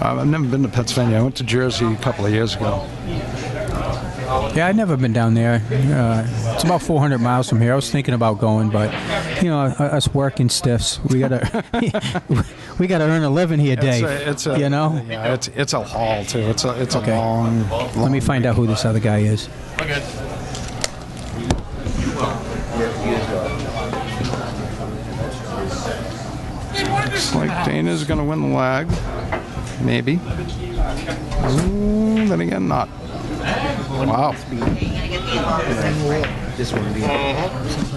I've never been to Pennsylvania. I went to Jersey a couple of years ago. Yeah, I've never been down there. It's about 400 miles from here. I was thinking about going, but us working stiffs, we gotta earn a living here, Dave. It's a haul too. It's a long. Let me find out who this other guy is. Okay. Looks like Dana's going to win the lag. Maybe. Then again, not. Wow. This one be.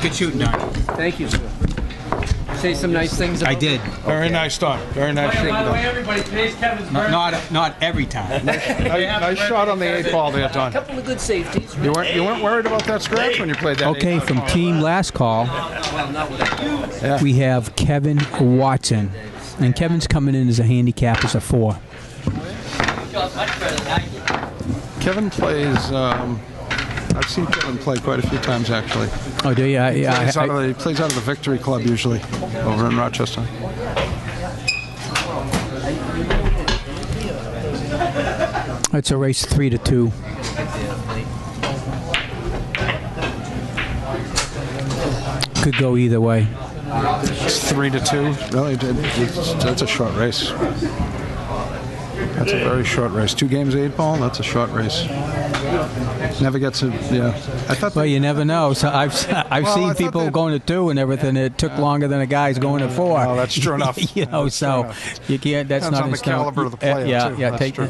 Good shooting, Don. Thank you, sir. Say some nice things about I did. Very nice, Don. Very nice. By the way, everybody, today's Kevin's birthday. Not every time. Nice shot on the 8 ball there, Don. a couple of good safeties. You weren't worried about that scratch when you played that. Okay, from team last call, we have Kevin Watson. And Kevin's coming in as a handicap as a 4. Kevin plays. I've seen Kevin play quite a few times, actually. Oh, do you? He plays out of the Victory Club usually over in Rochester. It's a race 3-2. Could go either way. It's 3-2. Really, that's a short race. That's a very short race. 2 games, 8 ball. That's a short race. Never gets a I thought. Well, you never know. So I've seen people going to 2 and everything. It took longer than a guy's going to 4. Well, that's true enough. So you can't. That's Depends not on the caliber of the player. Yeah. Take true.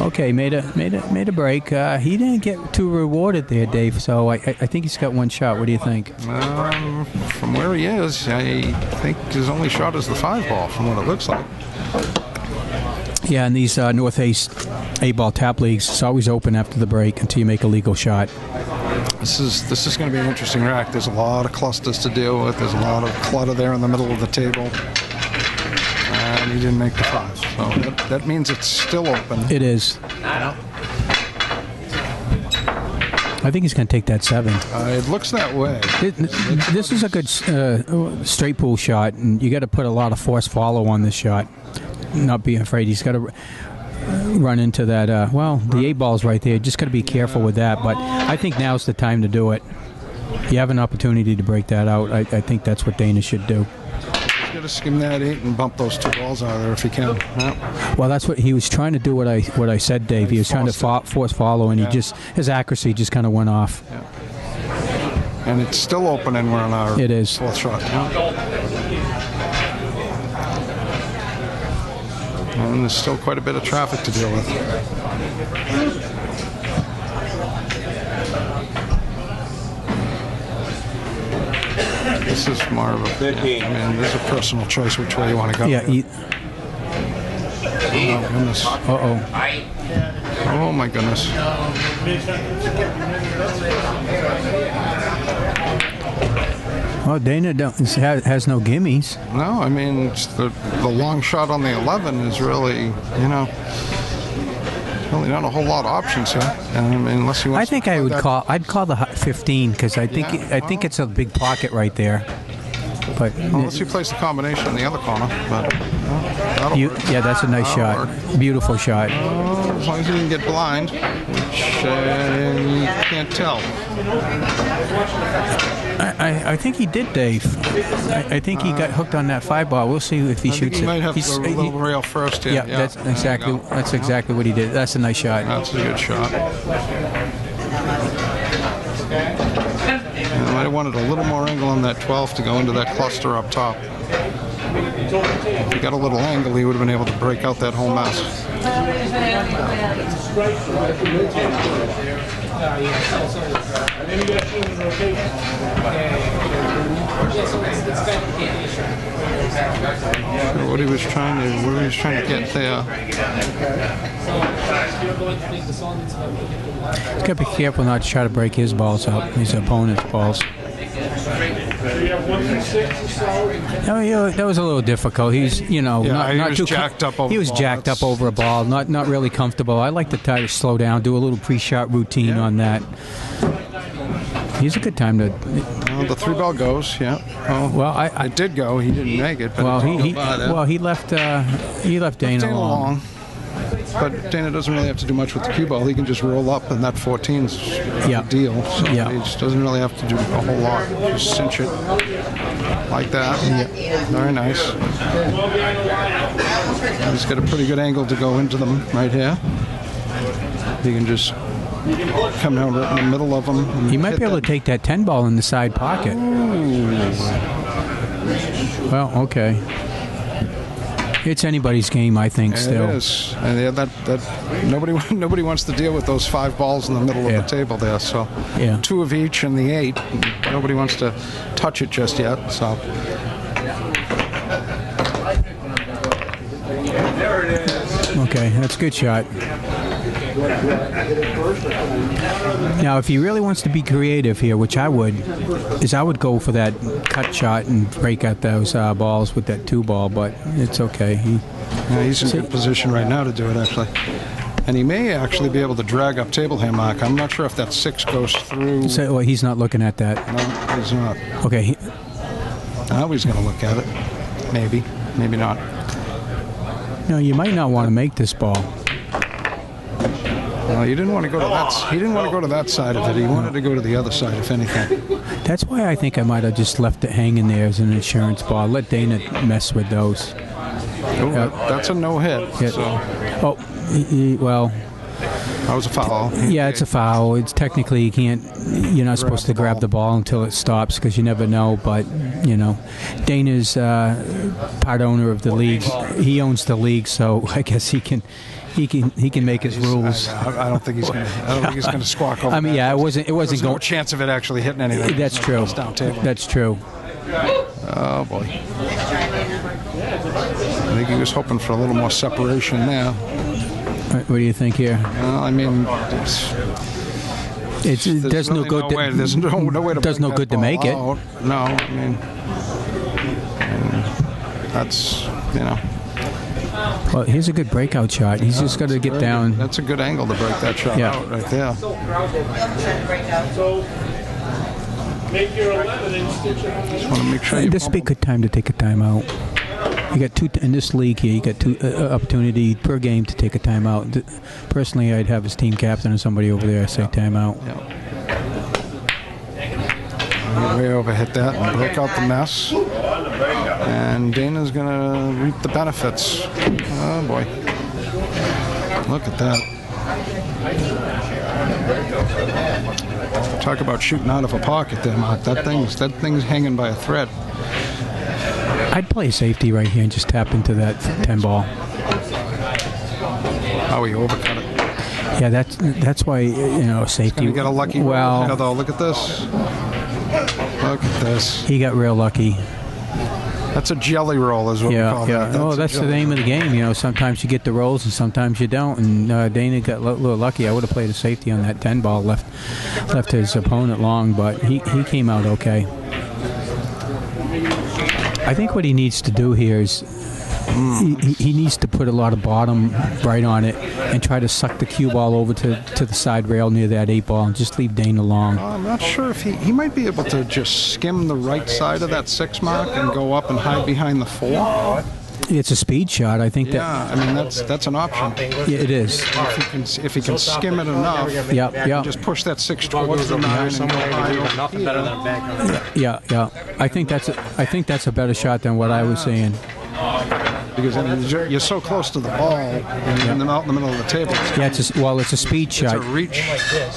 Okay, made a break. He didn't get too rewarded there, Dave. So I think he's got one shot. What do you think? From where he is, I think his only shot is the 5 ball. From what it looks like. Yeah, in these Northeast 8-ball tap leagues, it's always open after the break until you make a legal shot. This is going to be an interesting rack. There's a lot of clusters to deal with. There's a lot of clutter there in the middle of the table. And he didn't make the 5. So that means it's still open. It is. I think he's going to take that 7. It looks that way. This is a good straight pool shot, and you got to put a lot of force follow on this shot. Not be afraid. He's got to run into that. The 8 ball's right there. Just got to be careful with that. But I think now's the time to do it. You have an opportunity to break that out. I think that's what Dana should do. He's got to skim that 8 and bump those 2 balls out of there if he can. Yeah. Well, that's what he was trying to do. What I said, Dave. He was trying to force follow, and his accuracy just kind of went off. Yeah. And it's still open, and we're on our 4th shot. Yeah. And there's still quite a bit of traffic to deal with. This is more of a. There's a personal choice which way you want to go. Yeah. Oh my goodness. Oh my goodness. Well, Dana has no gimmies. No, I mean the long shot on the 11 is really, really not a whole lot of options here. And I mean, unless you want. I think I'd call the 15 because I think it's a big pocket right there. But unless you place the combination in the other corner, but that's a nice shot. Work. Beautiful shot. As long as you can get blind, which you can't tell. I think he did, Dave. I think he got hooked on that 5 ball. We'll see if he shoots he it. might have the little rail first. Yeah, that's exactly what he did. That's a nice shot. That's a good shot. I might have wanted a little more angle on that 12 to go into that cluster up top. If he got a little angle, he would have been able to break out that whole mess. What he was trying to get there. Got to be careful not to try to break his balls up, his opponent's balls. That was a little difficult. He's, not too jacked up over. He was jacked up over a ball, not really comfortable. I like to try to slow down, do a little pre-shot routine on that. He's a good time to. Well, the 3-ball goes. Yeah. Oh, Well, it did go. He didn't make it. But well, it did he go by there. he left Dana Dana along. long. But Dana doesn't really have to do much with the cue ball. He can just roll up, and that 14's Yeah. a deal. So Yeah. he just doesn't really have to do a whole lot. Just cinch it like that. Yeah. Very nice. He's got a pretty good angle to go into them right here. He can just come down right in the middle of them. He might be able to take that 10 ball in the side pocket. Well, okay. It's anybody's game, I think. Still, it is. And yeah, that nobody wants to deal with those 5 balls in the middle of the table there. So Yeah. 2 of each and the 8. Nobody wants to touch it just yet. So Okay, that's a good shot. Now, if he really wants to be creative here, which I would, is I would go for that cut shot and break out those balls with that 2 ball, but it's okay. He's in good position right now to do it, actually. And he may actually be able to drag up table here, Mark. I'm not sure if that 6 goes through. Well, he's not looking at that. No, he's not. Okay. Now he's going to look at it. Maybe. Maybe not. No, you might not want to make this ball. Well, he didn't want to go to that. He didn't want to go to that side of it. He wanted to go to the other side, if anything. That's why I think I might have just left it hanging there as an insurance ball. Let Dana mess with those. Oh, that's a no hit. Yeah. So Oh, well, that was a foul. yeah, it's a foul. It's technically you're not supposed to grab the ball until it stops because you never know. But Dana's part owner of the league. He owns the league, so I guess he can make his rules. I don't think he's going to. I don't think he's going to squawk over. I mean, that. yeah, it wasn't There's no going. chance of it actually hitting anything. That's true. It's down table. That's true. Oh boy. I think he was hoping for a little more separation there. What do you think here? Well, I mean, It does no good. There's no way to. Does no bring that good to ball make it. out. No, I mean, that's Well, here's a good breakout shot. He's just got to get down. That's a good angle to break that shot out right there. Make your 11 and stitch it on. Just want to make sure you This would be a good time to take a timeout. You got 2 in this league here. You got 2 opportunity per game to take a timeout. Personally, I'd have his team captain or somebody over there say timeout. Yeah. Way overhit that and broke out the mess. And Dana's going to reap the benefits. Oh boy. Look at that. Talk about shooting out of a pocket there, Mark. That thing's hanging by a thread. I'd play safety right here and just tap into that 10 ball. Oh, he overcut it. Yeah, that's why safety. You got a lucky roll here, though. Look at this. Look at this. He got real lucky. That's a jelly roll, is what we call that. That's the name of the game. Sometimes you get the rolls and sometimes you don't. And Dana got a little lucky. I would have played a safety on that 10 ball, left his opponent long, but he came out okay. I think what he needs to do here is he needs to put a lot of bottom right on it and try to suck the cue ball over to the side rail near that 8 ball and just leave Dana long. I'm not sure if he might be able to just skim the right side of that 6 mark and go up and hide behind the 4. It's a speed shot. I think Yeah, I mean that's an option. Yeah, it is. If he can skim it enough, just push that 6 towards the 9 and go high over here. Yeah. I think that's a better shot than what I was saying. Because I mean, you're so close to the ball and then out in the middle of the table. Yeah, it's a speed shot. It's a reach.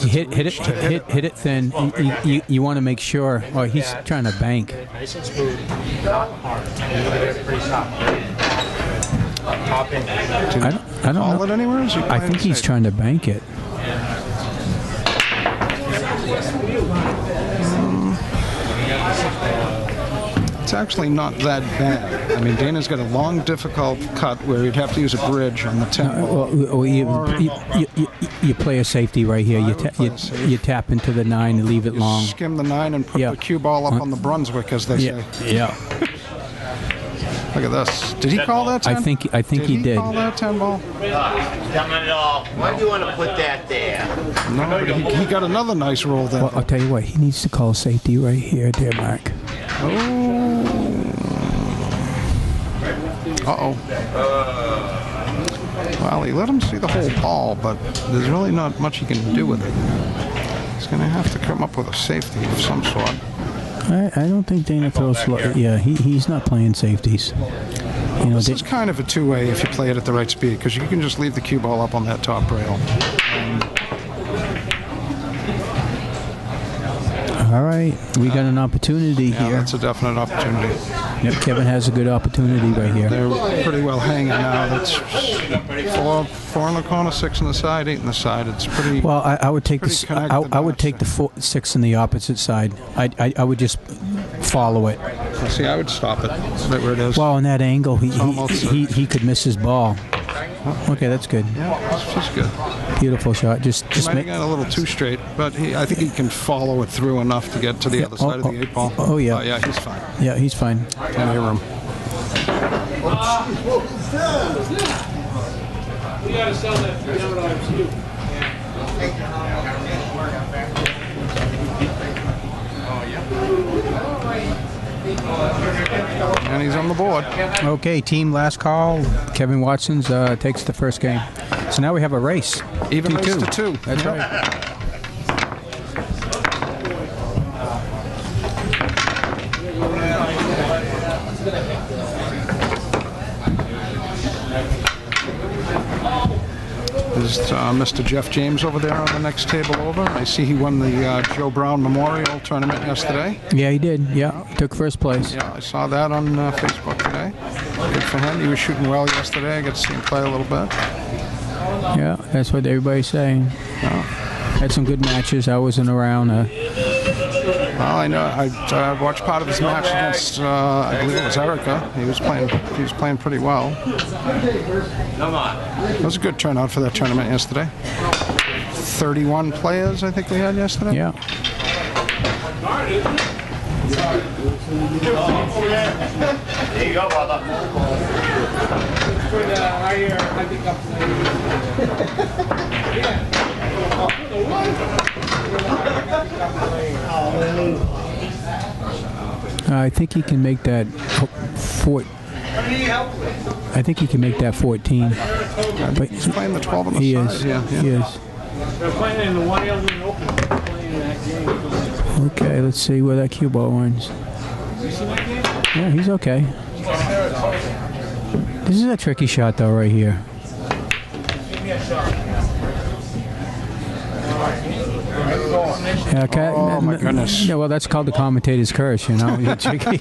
Hit it thin. You want to make sure. Oh, he's trying to bank. Nice and smooth. Pretty soft. Top in. I don't know. It anywhere? I think he's trying to bank it. It's actually not that bad. I mean, Dana's got a long, difficult cut where he'd have to use a bridge on the 10 ball. You play a safety right here. You tap into the 9 and leave it long. Skim the 9 and put the cue ball up on the Brunswick, as they say. Yeah. Look at this. Did he call that 10? I think he Did did. Call that 10 ball? Why do you want to put that there? No, but he got another nice roll there. Well, I'll tell you what. He needs to call safety right here, dear Mark. Uh-oh. Well, he let him see the whole ball, but there's really not much he can do with it. He's going to have to come up with a safety of some sort. I don't think Dana throws. Yeah, he's not playing safeties. You know, This is kind of a two-way if you play it at the right speed, because you can just leave the cue ball up on that top rail. all right, we got an opportunity Yeah, here. that's a definite opportunity. Yep, Kevin has a good opportunity right here. They're pretty well hanging now. That's four in the corner, 6 in the side, 8 in the side. It's pretty. Well, I would take pretty this. connected I would match take the 6 in the opposite side. I would just follow it. See, I would stop it right where it is. Well, in that angle, almost he could miss his ball. Okay, that's good. Yeah, it's just good. Beautiful shot. Just Might have make. got a little too straight, but I think he can follow it through enough to get to the other side of the 8 ball. Oh, yeah. Yeah, he's fine. Yeah, he's fine. Plenty of room. We gotta sell that $300 too. And he's on the board. Okay, team last call. Kevin Watson's takes the first game. So now we have a race. Even race 2-2. to 2. That's Yep. right. There's Mr. Jeff James over there on the next table over. I see he won the Joe Brown Memorial Tournament yesterday. Yeah, he did. Yeah, took first place. Yeah, I saw that on Facebook today. Good for him. He was shooting well yesterday. I got to see him play a little bit. Yeah, that's what everybody's saying. Had some good matches. I wasn't around. Well, I know. I watched part of his match against, I believe it was Erica. He was playing pretty well. It was a good turnout for that tournament yesterday. 31 players, I think we had yesterday. Yeah. There you go, brother. I think he can make that I think he can make that 14. But He's playing the 12 on the he side. is. Yeah, yeah. He is. They're playing in the one Elgin Open. They're playing in that game. Okay, let's see where that cue ball runs. Yeah, he's okay. This is a tricky shot, though, right here. Yeah, okay. Oh, my goodness. Yeah, well, that's called the commentator's curse, you know. You're tricky.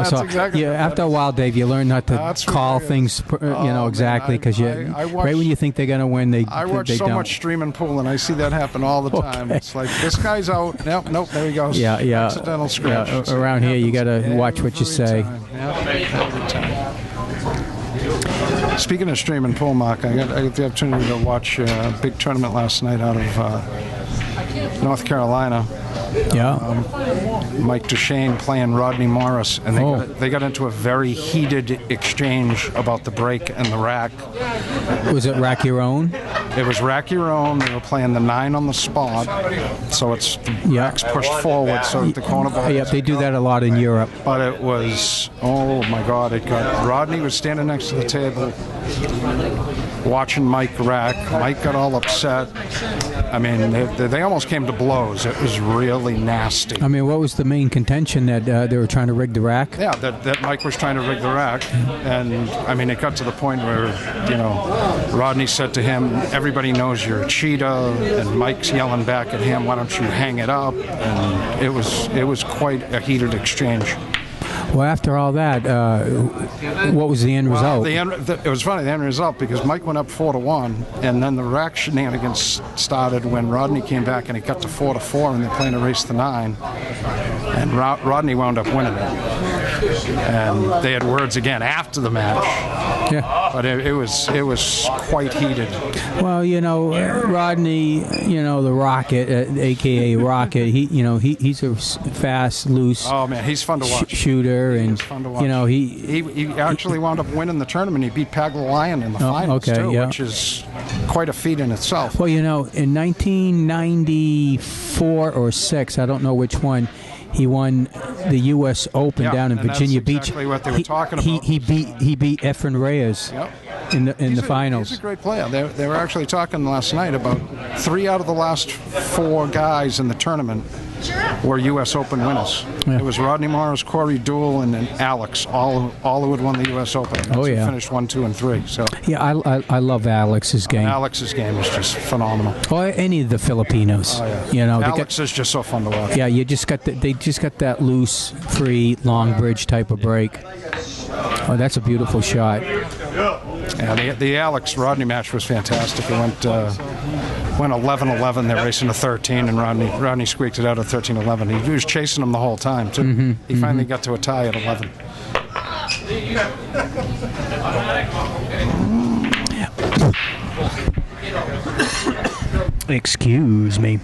So exactly yeah, after a while, Dave, you learn not to That's call ridiculous. things, exactly, because I watch- right when you think they're going to win, they I they watch so don't. much streaming pool, and I see that happen all the time. Okay. It's like, this guy's out. Nope, there he goes. Yeah. Accidental scratch. Yeah, around here, you got to watch what you say. Every time. Speaking of streaming pool, Mark, I got the opportunity to watch a big tournament last night out of North Carolina. Yeah. Mike Duchesne playing Rodney Morris, and they got into a very heated exchange about the break and the rack. Was it rack your own? It was rack your own. They were playing the 9 on the spot, so it's the rack's pushed forward, so the corner ball. Yep, they do that a lot in Europe. But it was, oh my God! Rodney was standing next to the table, watching Mike rack. Mike got all upset. I mean, they almost came to blows. It was really nasty. I mean, what was the main contention that they were trying to rig the rack? Yeah, that Mike was trying to rig the rack, and I mean, it got to the point where, Rodney said to him, "Everybody knows you're a cheetah," and Mike's yelling back at him, "Why don't you hang it up?" And it was quite a heated exchange. Well, after all that, what was the end result? It was funny, the end result, because Mike went up 4-1, and then the rack shenanigans started when Rodney came back and it got to 4-4, and they're playing a race to 9, and Rodney wound up winning it. And they had words again after the match. Yeah. But it was quite heated. Well, Rodney, the Rocket, aka Rocket. He's a fast, loose. Oh man, he's fun to watch. Shooter. hitter, and fun to watch. you know He actually wound up winning the tournament. He beat Pagliayan in the finals okay, too, yeah. which is quite a feat in itself. Well, you know, in 1994 or 6, I don't know which one, he won the U.S. Open down in and Virginia that's Beach. exactly what they were talking about. He beat Efren Reyes in the finals. He's a great player. They were actually talking last night about 3 out of the last 4 guys in the tournament were U.S. Open winners. Yeah. It was Rodney Morris, Corey Deuel, and then Alex, all who had won the U.S. Open. Oh, yeah. Finished 1, 2, and 3. So Yeah, I love Alex's game. Alex's game is just phenomenal. Or any of the Filipinos. Oh, yeah. You know, Alex is just so fun to watch. yeah, they just got that loose, free, long bridge type of break. Oh, that's a beautiful shot. Yeah, the Alex Rodney match was fantastic. It went 11-11. They're racing to 13, and Rodney squeaked it out at 13-11. He was chasing him the whole time too. He finally got to a tie at 11. Excuse me.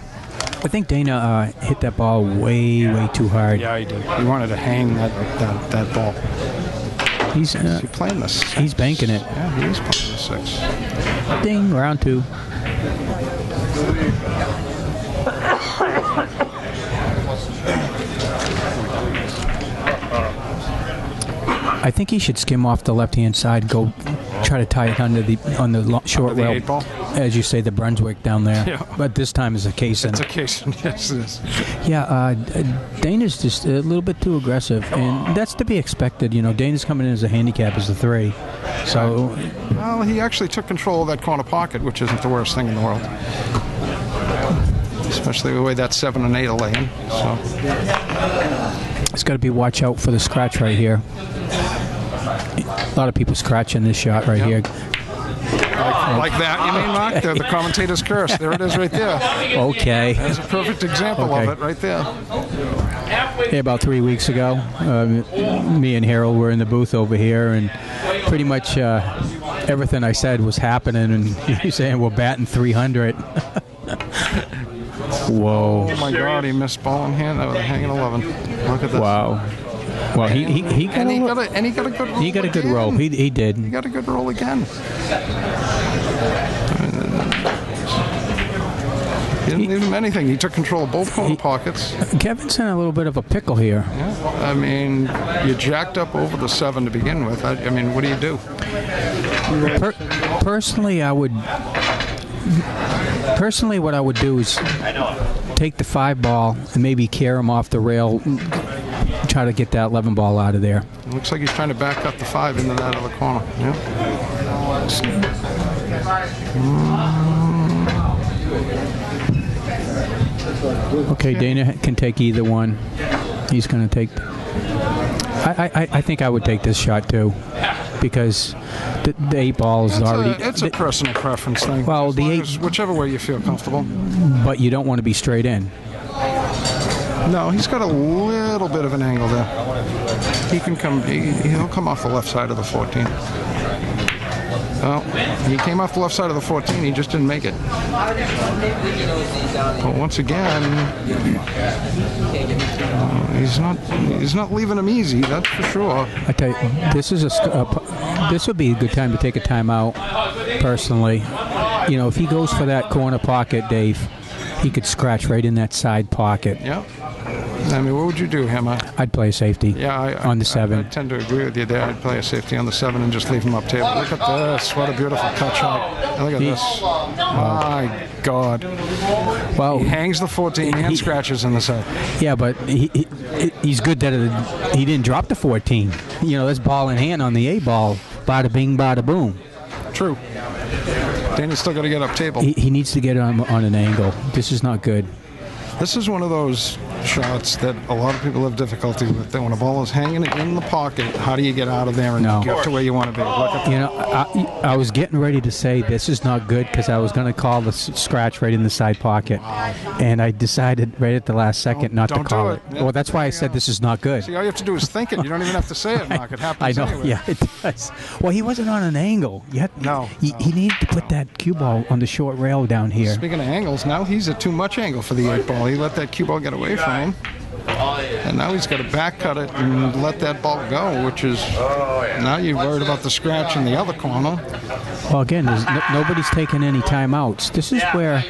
I think Dana hit that ball way too hard. Yeah, he did. He wanted to hang that ball. He's Is he playing this? he's banking it. Yeah, he is playing the 6. Ding, round 2. I think he should skim off the left-hand side, go try to tie it on the short the rail. 8 ball? As you say, the Brunswick down there. Yeah. But this time is a case in. It's a case. Yes, it is. Yeah, Dana's just a little bit too aggressive, and that's to be expected. You know, Dana's coming in as a handicap as a 3. So, Well, he actually took control of that corner pocket, which isn't the worst thing in the world. Especially the way that 7 and 8 are laying. So it's got to be watch out for the scratch right here. A lot of people scratching this shot right here. like that, you mean, Mark? The commentator's curse. There it is right there. Okay. That's a perfect example of it right there. Yeah, about 3 weeks ago, me and Harold were in the booth over here, and pretty much everything I said was happening, and he's saying we're batting 300. Whoa. Oh my God, he missed ball in hand. That was a hanging 11. Look at this. Wow. Well, he got a good roll. he got a good again. roll. He did. He got a good roll again. He didn't leave him anything. He took control of both corner pockets. Kevin's in a little bit of a pickle here. Yeah. I mean, you jacked up over the 7 to begin with. I mean, what do you do? Personally, what I would do is take the 5 ball and maybe carry him off the rail, try to get that 11 ball out of there. It looks like he's trying to back up the 5 into that other corner. Yeah. Okay, Dana can take either one. He's going to take. I think I would take this shot too, because the 8 ball is already. It's a personal preference thing. Well, as the long 8, as whichever way you feel comfortable. but you don't want to be straight in. No, he's got a little bit of an angle there. He can come. He'll come off the left side of the 14. Well, he came off the left side of the 14. He just didn't make it. But once again, he's not leaving him easy. That's for sure. I tell you, this is this would be a good time to take a timeout. Personally, you know, if he goes for that corner pocket, Dave, he could scratch right in that side pocket. Yeah. I mean, what would you do, Hammer? I'd play a safety. Yeah, on the 7. I tend to agree with you there. I'd play a safety on the 7 and just leave him up table. Look at this. What a beautiful cut shot. Look at this. My God. Well, He hangs the 14 and scratches in the 7. yeah, but he's good that he didn't drop the 14. You know, that's ball in hand on the 8 ball. Bada bing, bada boom. True. Dana's still got to get up table. He needs to get on an angle. This is not good. This is one of those shots that a lot of people have difficulty with. That when a ball is hanging in the pocket, how do you get out of there and get to where you want to be? Look at You know, I was getting ready to say this is not good because I was going to call the scratch right in the side pocket. And I decided right at the last second not to call it. Yeah. Well, that's why I said this is not good. See, all you have to do is think it. You don't even have to say it, Mark. It happens I know, anyway. yeah, it does. Well, he wasn't on an angle. No. He needed to put that cue ball on the short rail down here. Speaking of angles, now he's at too much angle for the 8 ball. He let that cue ball get away from him. And now he's got to back cut it and let that ball go, which is now you're worried about the scratch in the other corner. Well, again, nobody's taking any timeouts. This is where,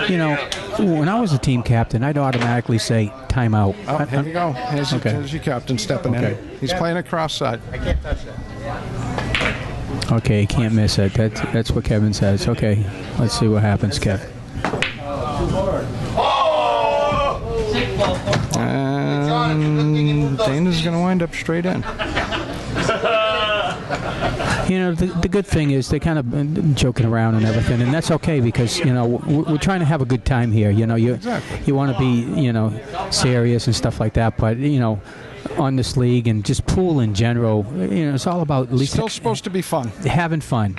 you know, when I was a team captain, I'd automatically say timeout. Oh, here you go. Here's your captain stepping in. He's playing it cross side. I can't touch that. Okay, you can't miss it. That's what Kevin says. Okay, let's see what happens, Kev. And Dana's going to wind up straight in. You know, the good thing is they're kind of joking around and everything, and that's okay because, you know, we're trying to have a good time here. You know, you want to be, you know, serious and stuff like that, but, you know, on this league and just pool in general, you know, it's all about at least still supposed to be fun. Having fun.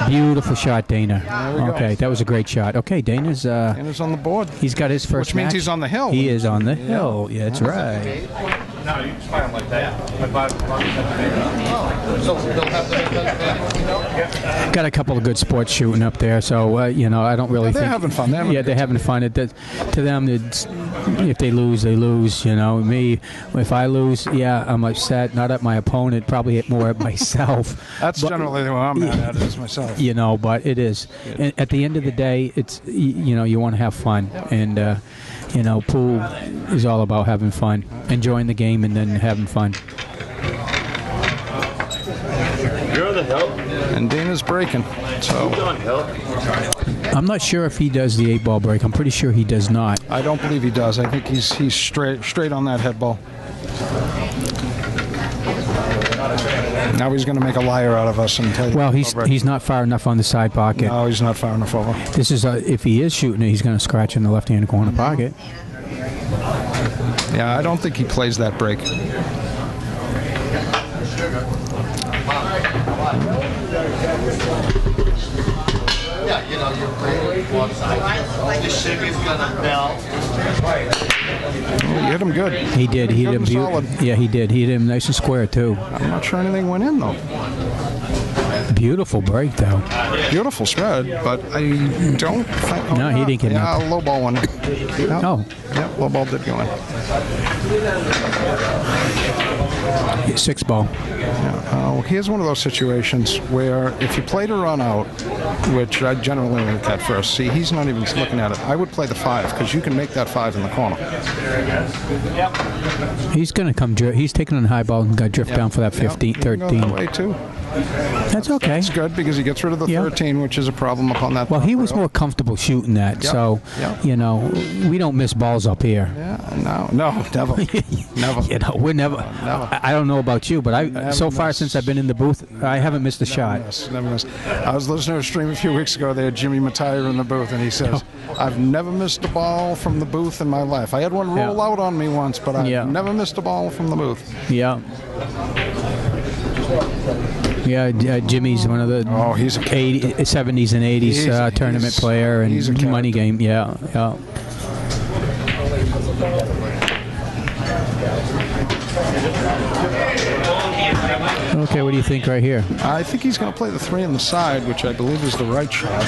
Beautiful shot, Dana. Okay, that was a great shot. Okay, Dana's on the board. He's got his first Which means match. He's on the hill. He is on the hill. Yeah, that's right. No, you just smile like that. Got a couple of good sports shooting up there, so you know, I don't really they're think having fun. They're having fun. To them, if they lose, they lose. You know, me, if I lose, yeah, I'm upset. Not at my opponent, probably more at myself. That's generally the way I'm mad at is myself. You know, but it is. And at the end of the day, it's, you know, you want to have fun, and you know, pool is all about having fun, enjoying the game, and then having fun. You're on the hill. And Dana's breaking. So You're on hill. I'm not sure if he does the 8-ball break. I'm pretty sure he does not. I don't believe he does. I think he's straight on that head ball. Now he's going to make a liar out of us and tell you. Well, he's not far enough on the side pocket. No, he's not far enough over. This is if he is shooting it, he's going to scratch in the left-hand corner pocket. Yeah, I don't think he plays that break. Yeah, you know, you're playing one side. The sugar's gonna melt. He hit him good. He did. He hit him solid. Yeah, he did. He hit him nice and square too. I'm not sure anything went in though. Beautiful break though. Beautiful spread, but I don't think. No, he didn't get nothing. Yeah, low ball went in. Yeah. Oh. Yeah, low ball did go in. 6-ball. Yeah. Here's one of those situations where if you play to run out, which I generally look at first, see, he's not even looking at it. I would play the 5 because you can make that 5 in the corner. He's going to come. He's taking on the high ball and got drift down for that 15, 13. Go that way too. That's okay. It's good because he gets rid of the 13, which is a problem upon that. Well, he was more comfortable shooting that, so you know, we don't miss balls up here. Yeah, no, never, never. You know, we're never. Never. I don't know about you, but so far since I've been in the booth, I haven't missed a shot. Never missed. I was listening to a stream a few weeks ago. They had Jimmy Matire in the booth, and he says, "I've never missed a ball from the booth in my life. I had one roll out on me once, but I've never missed a ball from the booth." Yeah. Yeah, Jimmy's one of the he's a 70s and 80s tournament player and money game. Yeah. Okay, what do you think right here? I think he's going to play the 3 on the side, which I believe is the right shot.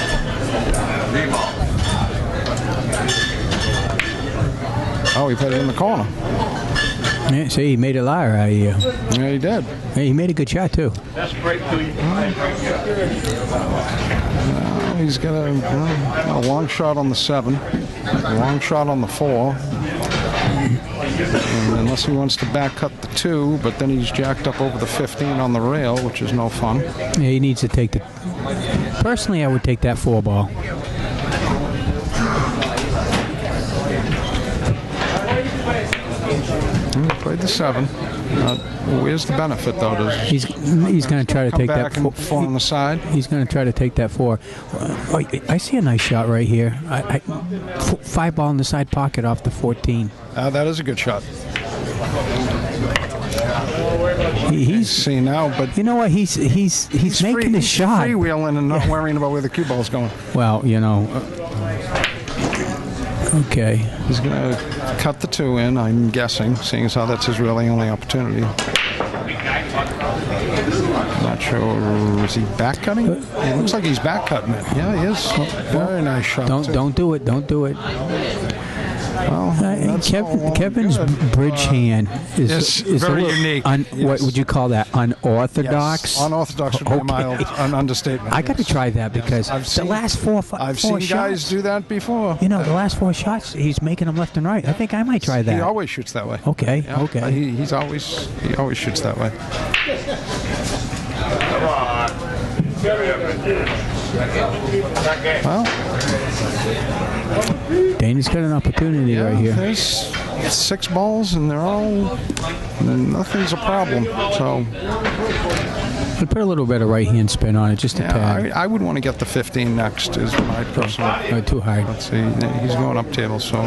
Oh, he played it in the corner. Yeah, see, he made a liar out of you. Yeah, he did. Hey, he made a good shot, too. That's break till you He's got a long shot on the 7, a long shot on the 4. And unless he wants to back cut the 2, but then he's jacked up over the 15 on the rail, which is no fun. Yeah, he needs to take the... Personally, I would take that 4-ball. Played the 7. Where's the benefit, though? He's going to try to take that 4 on the side. He's going to try to take that 4. I see a nice shot right here. 5-ball in the side pocket off the 14. That is a good shot. He's see now, but you know what? He's making his shot. Freewheeling and not worrying about where the cue ball's going. Well, you know. Okay. He's going to cut the 2 in, I'm guessing, seeing as how that's his really only opportunity. Not sure. Is he back cutting? It looks like he's back cutting it. Yeah, he is. Very nice shot. Don't do it. Don't do it. Well, that's all well and Kevin's good. bridge hand is very a little unique. What Yes. would you call that? Unorthodox. Yes. Unorthodox would be a Okay. mild understatement. I got to try that because I've the seen- last four I've four seen shots, guys do that before. You know, the last 4 shots, he's making them left and right. I think I might try that. He always shoots that way. Okay, Yeah, okay. He always shoots that way. Well, Dana's got an opportunity right here. there's 6 balls, and nothing's a problem. So, I'd put a little bit of right hand spin on it, just a yeah, tad. I would want to get the 15 next. Is my personal. Not too high. Let's see, he's going up table, so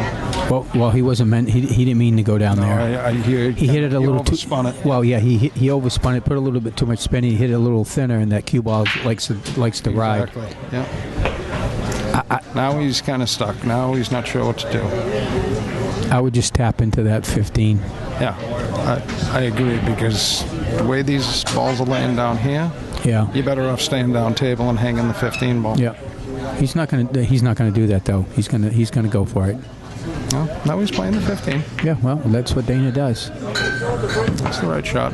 Well, he wasn't meant. He didn't mean to go down there. I hear He hit it a little too. overspun it. Well, yeah, he overspun it, put a little bit too much spin. He hit it a little thinner, and that cue ball likes to ride. Exactly. Yeah. Now he's kind of stuck. Now he's not sure what to do. I would just tap into that 15. Yeah, I agree, because the way these balls are laying down here, Yeah. you're better off staying down table and hanging the 15 ball. Yeah. He's not gonna do that though. He's gonna go for it. No, now he's playing the 15. Yeah. Well, that's what Dana does. That's the right shot.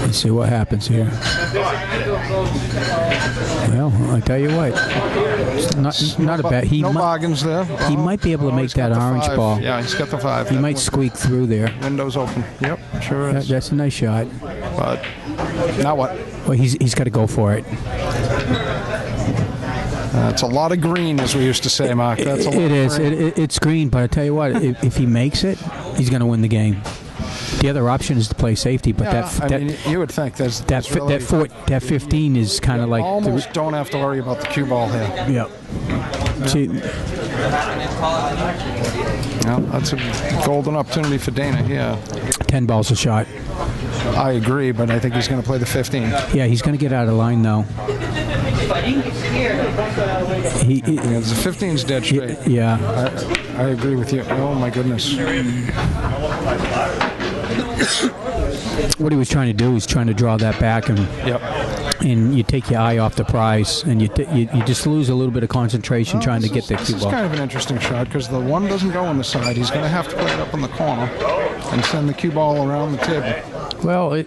Let's see what happens here. Well, I tell you what, it's not a bad. He No might, bargains there. he might be able to make He's got that the orange 5. ball. Yeah, he's got the 5. He might squeak through there. Window's open. Yep, sure is. That's a nice shot. But now what? Well, he's got to go for it. It's a lot of green, as we used to say, Mark. That's a lot It of is. green. It's green, but I tell you what, if he makes it, he's going to win the game. The other option is to play safety, but Yeah, I mean, you would think that 15 is kind of like almost don't have to worry about the cue ball here. yeah. See, Yeah, that's a golden opportunity for Dana here. 10 balls a shot. I agree, but I think he's going to play the 15. Yeah, he's going to get out of line though. He Yeah, the 15's dead straight. yeah. I agree with you. Oh my goodness. What he was trying to do is trying to draw that back, and Yep. you take your eye off the prize, and you just lose a little bit of concentration trying to get the This cue is ball. kind of an interesting shot, because the 1 doesn't go on the side. He's going to have to play it up in the corner and send the cue ball around the table. Well,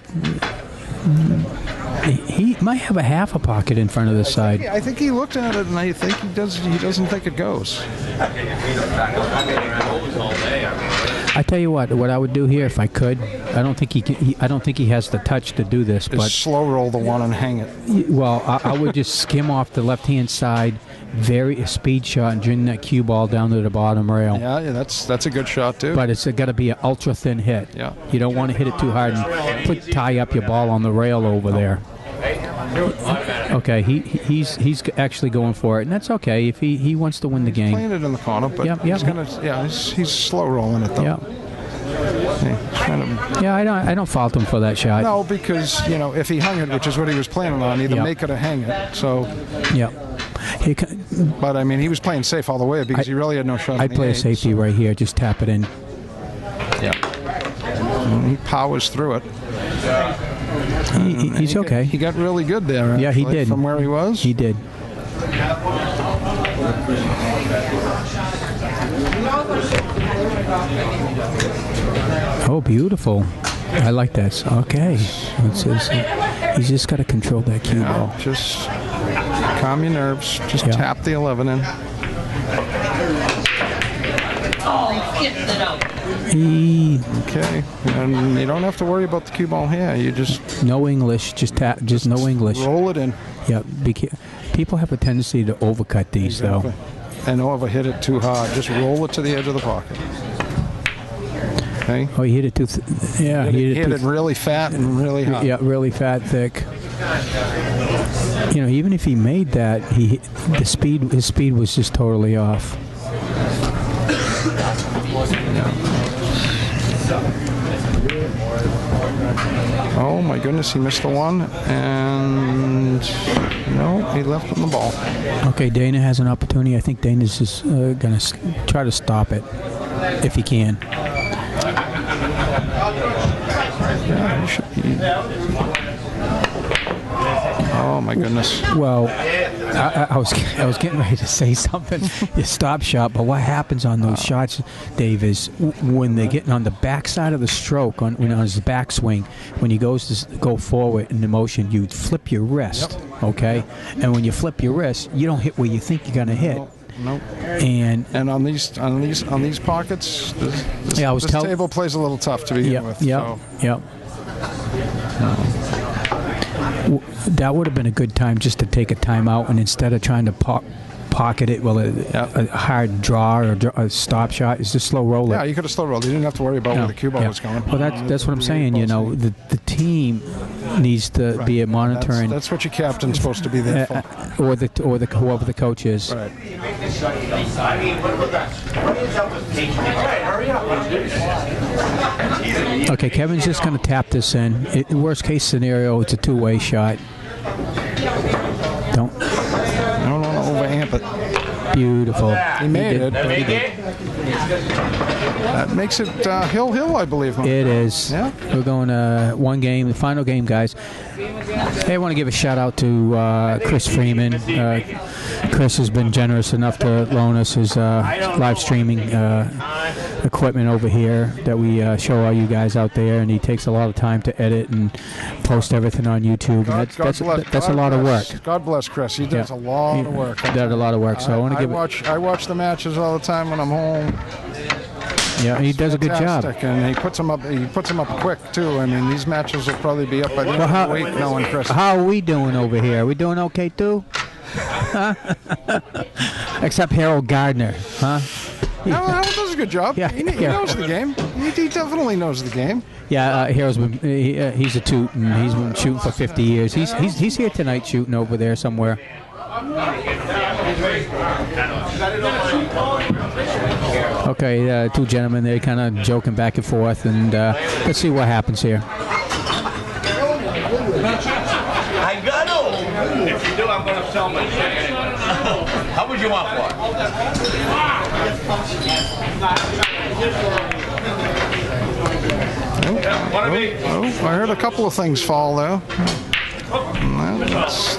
he might have a half a pocket in front of the side. I think he looked at it, and I think he doesn't think it goes. I tell you what I would do here if I could. I don't think I don't think he has the touch to do this, Just but slow roll the 1 and hang it. well, I would just skim off the left-hand side, a speed shot, and bring that cue ball down to the bottom rail. Yeah, that's a good shot too. But it's got to be an ultra thin hit. Yeah. You don't want to hit it too hard and tie up your ball on the rail over there. Okay, he's actually going for it, and that's okay if he wants to win the game. Playing it in the corner, but Yep, he's slow rolling it though. Yeah, Hey, kind of, yeah. I don't fault him for that shot. no, because if he hung it, which is what he was planning on, either Yeah. make it or hang it. So, Yeah. but I mean, he was playing safe all the way because he really had no shot. I'd in the play a eight, safety right here. Just tap it in. Yeah. And he powers through it. He's okay. He got really good there. Yeah, he actually, did. From where he was. He did. Oh, beautiful. I like that. Okay. He's just got to control that cue ball. Yeah, just calm your nerves. Just Yeah. tap the 11 in. Okay. And you don't have to worry about the cue ball here. You just No English. Just tap. Just no English. roll it in. Yeah. People have a tendency to overcut these, though. And over hit it too hard. Just roll it to the edge of the pocket. Okay. Oh, he hit it too. Yeah, he Hit it really fat and really hot. Yeah, really fat, thick. Even if he made that, his speed was just totally off. Oh my goodness, he missed the 1, and no, he left on the ball. Okay, Dana has an opportunity. I think Dana's just going to try to stop it if he can. Yeah, he should be. Oh my goodness. Well, I was getting ready to say something. You stop shot, but what happens on those shots, Dave, is when they're getting on the backside of the stroke, on his backswing, when he goes to go forward in the motion, you flip your wrist, okay? And when you flip your wrist, you don't hit where you think you're going to hit. Nope. And on these pockets, this table plays a little tough to begin with. Yep. That would have been a good time just to take a timeout, and instead of trying to pocket it, a hard draw or a stop shot, is just slow roll it. Yeah, you could have slow rolled. You didn't have to worry about where the cue ball was going. Well, that's what I'm saying. You know, the team needs to be monitoring. That's what your captain's supposed to be there for. Or whoever the coach is. Right. Okay, Kevin's just going to tap this in. Worst case scenario, it's a two-way shot. Don't want to overamp it. Beautiful. He made it. He did. That makes it hill, I believe. It is. Yeah. We're going one game, the final game, guys. Hey, I want to give a shout out to Chris Freeman. Chris has been generous enough to loan us his live streaming equipment over here that we show all you guys out there, and he takes a lot of time to edit and post everything on YouTube. That's a lot of work. God bless Chris. He does a lot of work. He does a lot of work. So I watch the matches all the time when I'm home. Yeah, he does a good job, and he puts them up. He puts them up quick too. I mean, these matches will probably be up by the end of the week. Knowing Chris. How are we doing over here? Are we doing okay too? Huh? Except Harold Gardner, huh? No, Harold does a good job. Yeah, he knows the game. He definitely knows the game. Yeah, Harold's been he's a toot, and he's been shooting for 50 years. He's here tonight shooting over there somewhere. Okay, two gentlemen there kind of joking back and forth, and let's see what happens here. I got to. If you do, I'm going to sell my shit. How much you want for it? I heard a couple of things fall there.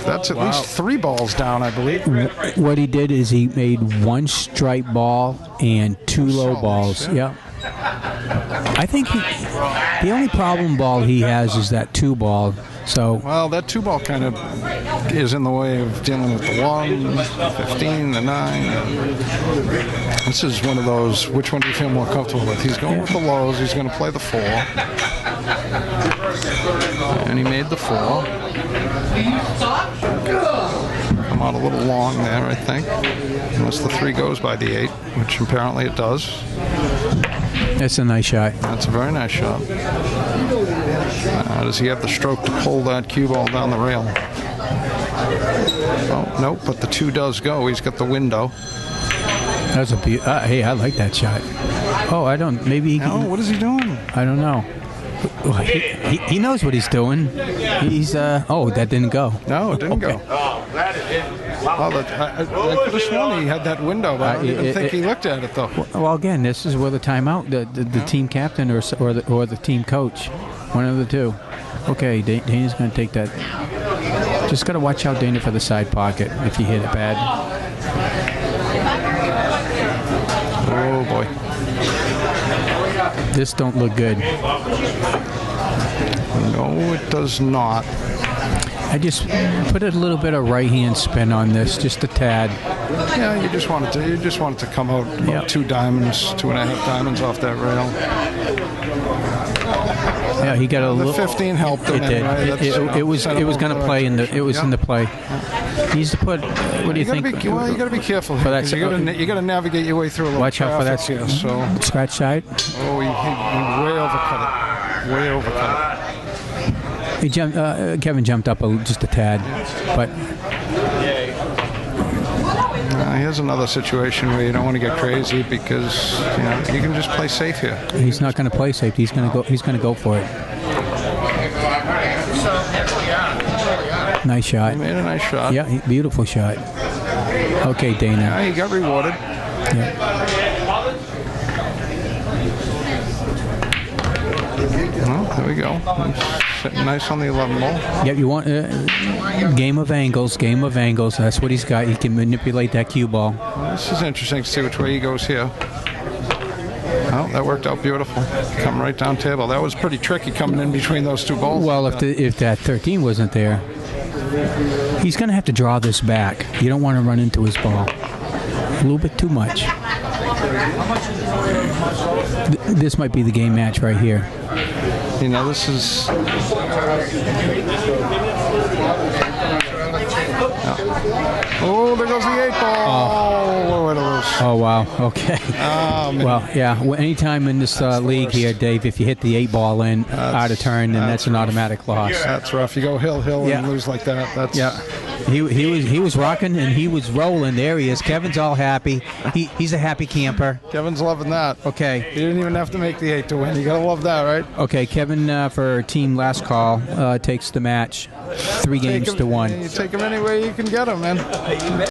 That's at least 3 balls down, I believe. What he did is he made 1 strike ball and 2 low balls. Yeah. I think the only problem ball he has is that 2 ball. So that 2 ball kind of is in the way of dealing with the 1, the 15, the 9. This is one of those. Which one do you feel more comfortable with? He's going with the lows. He's going to play the 4, and he made the 4. Come out a little long there, I think, unless the 3 goes by the 8, which apparently it does. That's a nice shot. That's a very nice shot. Does he have the stroke to pull that cue ball down the rail? Oh, nope, but the 2 does go. He's got the window. That's a hey, I like that shot. Oh, I don't. Maybe he can. No, what is he doing? I don't know. He knows what he's doing. He's oh, that didn't go. No, it didn't go. Oh, glad it didn't. Well, I could have sworn he had that window, but I didn't think he looked at it though. Well, again, this is where the timeout, the team captain or the team coach, one of the two. Okay, Dana's going to take that. Just got to watch out, Dana, for the side pocket if you hit it bad. Oh boy. This don't look good. No, it does not. I just put a little bit of right-hand spin on this, just a tad. Yeah, you just want it to come out about 2 diamonds, 2.5 diamonds off that rail. Yeah, he got a little. The 15 helped him. It did. Anyway. It was going to play in the. It was in the play. He needs to put. What do you think? You got to be careful. You got to navigate your way through a little. Watch out for that here, so. Scratch side. Oh, he way overcut it. Way overcut it. He jumped. Kevin jumped up just a tad, but. Here's another situation where you don't want to get crazy because you can just play safe here. He's not going to play safe. He's going to go. He's going to go for it. Nice shot. He made a nice shot. Yeah, beautiful shot. Okay, Dana. Yeah, he got rewarded. Yeah. Well, There we go. He's sitting nice on the 11 ball. Yep, you want game of angles. Game of angles. That's what he's got. He can manipulate that cue ball. Well, this is interesting to see which way he goes here. Oh, that worked out beautiful. Come right down table. That was pretty tricky coming in between those two balls. Well, if that 13 wasn't there, he's going to have to draw this back. You don't want to run into his ball. A little bit too much. This might be the game match right here. You know, this is... Oh, there goes the 8 ball. What a loose. Oh, wow. Okay. Oh, man. Well, yeah. Well, anytime in this league here, Dave, if you hit the 8 ball in out of turn, then that's an automatic loss. That's rough. You go hill, Yeah. and lose like that. That's He was rocking and he was rolling. There he is. Kevin's all happy. He's a happy camper. Kevin's loving that. Okay. He didn't even have to make the 8 to win. You gotta love that, right? Okay, Kevin for team last call takes the match 3 games to 1. You take him any way you can get him, man.